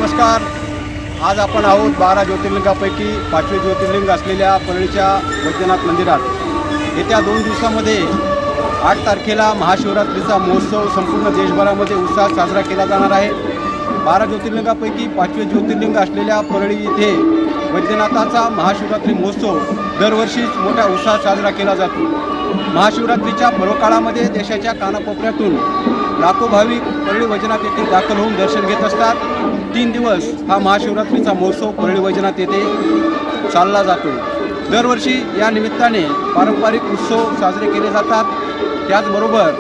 नमस्कार. आज आपण आहोत 12 ज्योतिर्लिंगापैकी 5वे ज्योतिर्लिंग असलेल्या परळीच्या वैद्यनाथ मंदिरात. येत्या 2 दिवसामध्ये 8 तारखेला महाशिवरात्रीचा महोत्सव संपूर्ण देशभरामध्ये उत्साहात साजरा केला जाणार आहे. 12 ज्योतिर्लिंगापैकी 5वे ज्योतिर्लिंग असलेल्या परळी येथे वैद्यनाथाचा महाशिवरात्री महोत्सव दरवर्षीच मोठ्या उत्साहात साजरा केला जातो. महाशिवरात्रीच्या पर्वकाळामध्ये देशाच्या कानाकोपऱ्यातून लाखो भाविक परळी वैजनाथ येथे दाखल होऊन दर्शन घेत असतात. 3 दिवस हा महाशिवरात्रीचा महोत्सव परळी वैजनाथ येथे चालला जातो. दरवर्षी या निमित्ताने पारंपरिक उत्सव साजरे केले जातात. त्याचबरोबर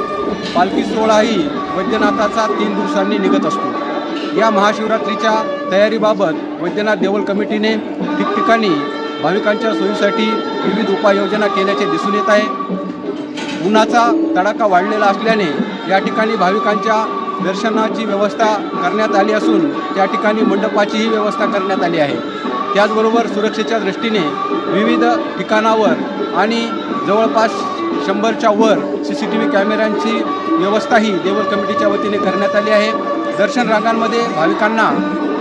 पालखी सोहळाही वैद्यनाथाचा 3 दिवसांनी निघत असतो. या महाशिवरात्रीच्या तयारीबाबत वैद्यनाथ देवळ कमिटीने ठिकठिकाणी भाविकांच्या सोयीसाठी विविध उपाययोजना केल्याचे दिसून येत आहे. उन्हाचा तडाखा वाढलेला असल्याने या ठिकाणी भाविकांच्या दर्शनाची व्यवस्था करण्यात आली असून त्या ठिकाणी मंडपाचीही व्यवस्था करण्यात आली आहे. त्याचबरोबर सुरक्षेच्या दृष्टीने विविध ठिकाणावर आणि जवळपास 100च्या वर CCTV कॅमेऱ्यांची व्यवस्थाही देवळ कमिटीच्या वतीने करण्यात आली आहे. दर्शन रांगांमध्ये भाविकांना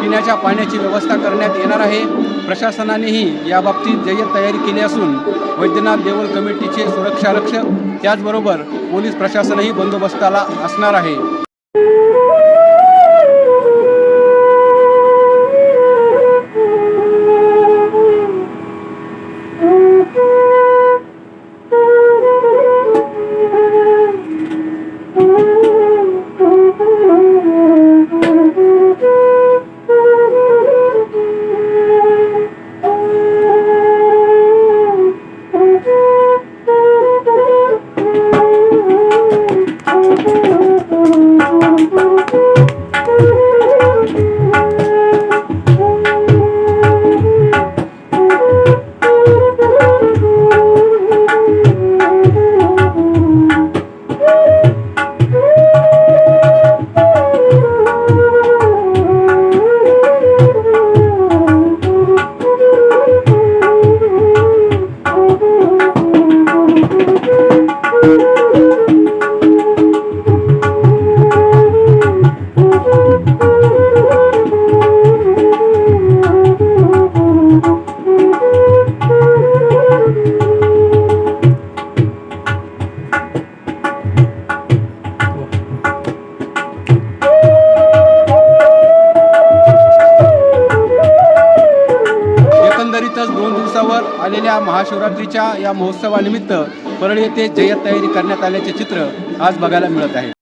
पिण्याच्या पाण्याची व्यवस्था करण्यात येणार आहे. प्रशासनानेही याबाबतीत जय्यत तयारी केली असून वैद्यनाथ देवळ कमिटीचे सुरक्षारक्षक त्याचबरोबर पोलीस प्रशासनही बंदोबस्ताला असणार आहे. एकंदरीतच 2 दिवसावर आलेल्या महाशिवरात्रीच्या या महोत्सवानिमित्त परळी येथे जय्यत तयारी करण्यात आल्याचे चित्र आज बघायला मिळत आहे.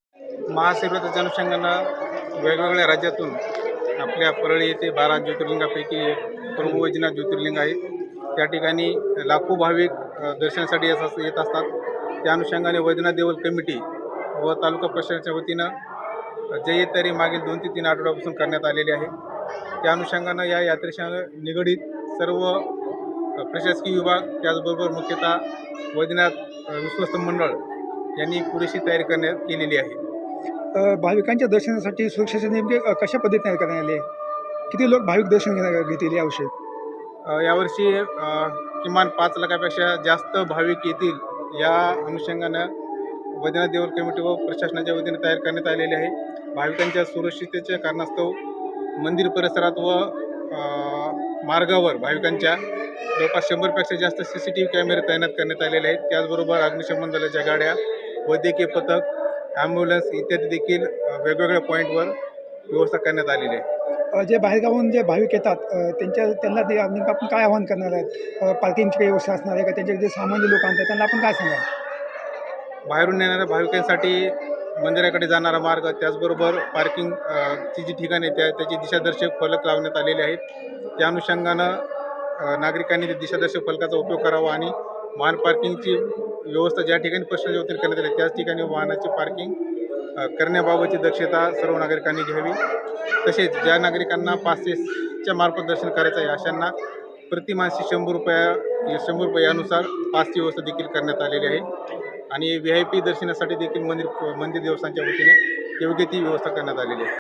महाशिवरात्रीच्या अनुषंगानं वेगवेगळ्या राज्यातून आपल्या परळी येथे 12 ज्योतिर्लिंगापैकी एक प्रभू वैजनाथ ज्योतिर्लिंग आहे. त्या ठिकाणी लाखो भाविक दर्शनासाठी येत असतात. त्या अनुषंगाने वैजनाथ देवळ कमिटी व तालुका प्रशासनाच्या वतीनं जय्यत तयारी मागील 2 ते 3 आठवड्यापासून करण्यात आलेली आहे. त्या अनुषंगानं या यात्रेच्या निगडीत सर्व प्रशासकीय विभाग त्याचबरोबर मुख्यतः वैजनाथ विश्वस्त मंडळ यांनी पुरेशी तयारी केलेली आहे. भाविकांच्या दर्शनासाठी सुरक्षेचे नेमके कशा पद्धतीने करण्यात आले? किती लोक भाविक दर्शन घेतील यावर्षी? यावर्षी किमान 5 लाखापेक्षा जास्त भाविक येतील या अनुषंगानं वैजनाथ देवळ कमिटी व प्रशासनाच्या वतीने तयार करण्यात आलेली आहे. भाविकांच्या सुरक्षिततेच्या कारणास्तव मंदिर परिसरात व मार्गावर भाविकांच्या जवळपास 100पेक्षा जास्त CCTV कॅमेरे तैनात करण्यात आलेले आहेत. त्याचबरोबर अग्निशमन दलाच्या गाड्या, वैद्यकीय पथक, ॲम्ब्युलन्स इत्यादी देखील वेगवेगळ्या पॉईंटवर व्यवस्था करण्यात आलेली आहे. जे बाहेरगावून जे भाविक येतात त्यांना ते आपण काय आवाहन करणार आहेत? पार्किंगची काही व्यवस्था असणार आहे का? त्यांचे जे सामान्य लोक आणतात त्यांना आपण काय सांगाल? बाहेरून येणाऱ्या भाविकांसाठी मंदिराकडे जाणारा मार्ग त्याचबरोबर पार्किंग ची जी ठिकाणे त्याची दिशादर्शक फलक लावण्यात आलेले आहेत. त्या अनुषंगानं नागरिकांनी ते दिशादर्शक फलकाचा उपयोग करावा आणि वाहन पार्किंगची व्यवस्था ज्या ठिकाणी प्रशासनाच्या वतीने करण्यात आली त्याच ठिकाणी वाहनाची पार्किंग करण्याबाबतची दक्षता सर्व नागरिकांनी घ्यावी. तसेच ज्या नागरिकांना पासेसच्या मार्फत दर्शन करायचं आहे अशांना प्रति माणसी 100 रुपये यानुसार पासची व्यवस्था देखील करण्यात आलेली आहे. आणि VIP दर्शनासाठी देखील मंदिर देवस्थानच्या वतीने योग्य ती व्यवस्था करण्यात आलेली आहे.